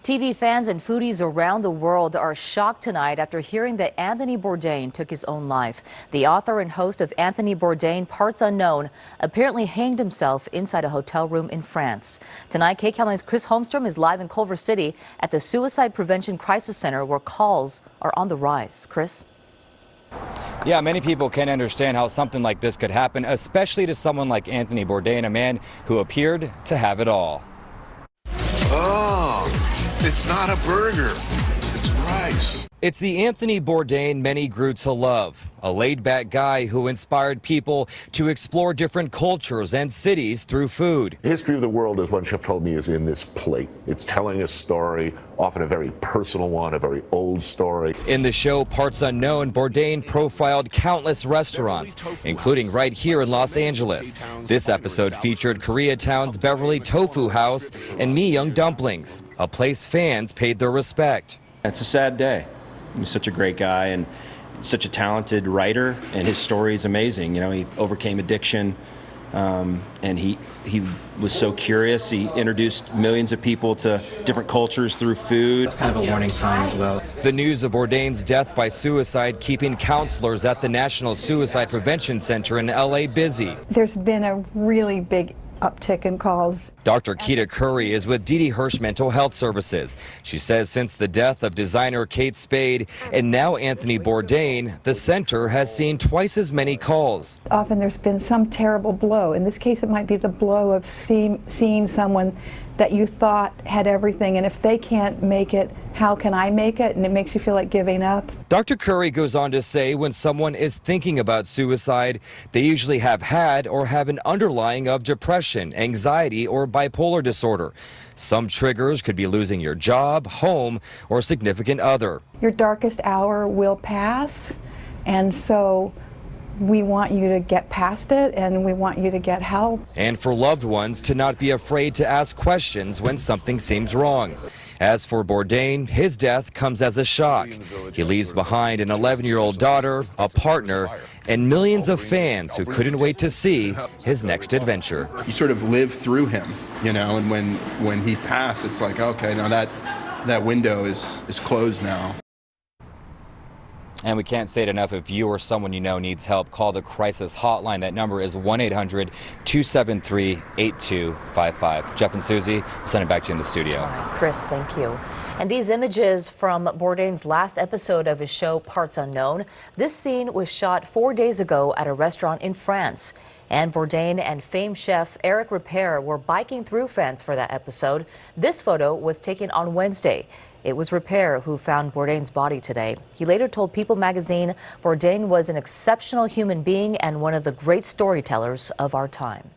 TV fans and foodies around the world are shocked tonight after hearing that Anthony Bourdain took his own life. The author and host of Anthony Bourdain, Parts Unknown, apparently hanged himself inside a hotel room in France. Tonight, KCAL's Chris Holmstrom is live in Culver City at the Suicide Prevention Crisis Center, where calls are on the rise. Chris? Yeah, many people can understand how something like this could happen, especially to someone like Anthony Bourdain, a man who appeared to have it all. Oh, it's not a burger, it's rice. It's the Anthony Bourdain many grew to love, a laid-back guy who inspired people to explore different cultures and cities through food. The history of the world, as one chef told me, is in this plate. It's telling a story, often a very personal one, a very old story. In the show Parts Unknown, Bourdain profiled countless restaurants, including right here in Los Angeles. This episode featured Koreatown's Beverly Tofu House and Mi Young Dumplings, a place fans paid their respect. It's a sad day. He's such a great guy and such a talented writer, and his story is amazing. You know, he overcame addiction, and he was so curious. He introduced millions of people to different cultures through food. It's kind of a warning sign as well. The news of Bourdain's death by suicide keeping counselors at the National Suicide Prevention Center in LA busy. There's been a really big uptick in calls. Dr. Keita Curry is with Didi Hirsch Mental Health Services. She says since the death of designer Kate Spade and now Anthony Bourdain, the center has seen twice as many calls. Often there's been some terrible blow. In this case, it might be the blow of seeing someone that you thought had everything, and if they can't make it, how can I make it? And it makes you feel like giving up. Dr. Curry goes on to say when someone is thinking about suicide, they usually have had or have an underlying of depression, anxiety, or bipolar disorder. Some triggers could be losing your job, home, or significant other. Your darkest hour will pass, and so we want you to get past it, and we want you to get help. And for loved ones to not be afraid to ask questions when something seems wrong. As for Bourdain, his death comes as a shock. He leaves behind an 11-year-old daughter, a partner, and millions of fans who couldn't wait to see his next adventure. You sort of live through him, you know, and when he passed, it's like, okay, now that window is closed now. And we can't say it enough, if you or someone you know needs help, call the crisis hotline. That number is 1-800-273-8255. Jeff and Susie, we'll send it back to you in the studio. All right, Chris, thank you. And these images from Bourdain's last episode of his show, Parts Unknown. This scene was shot 4 days ago at a restaurant in France. And Bourdain and famed chef Eric Ripert were biking through France for that episode. This photo was taken on Wednesday. It was Ripert who found Bourdain's body today. He later told People magazine Bourdain was an exceptional human being and one of the great storytellers of our time.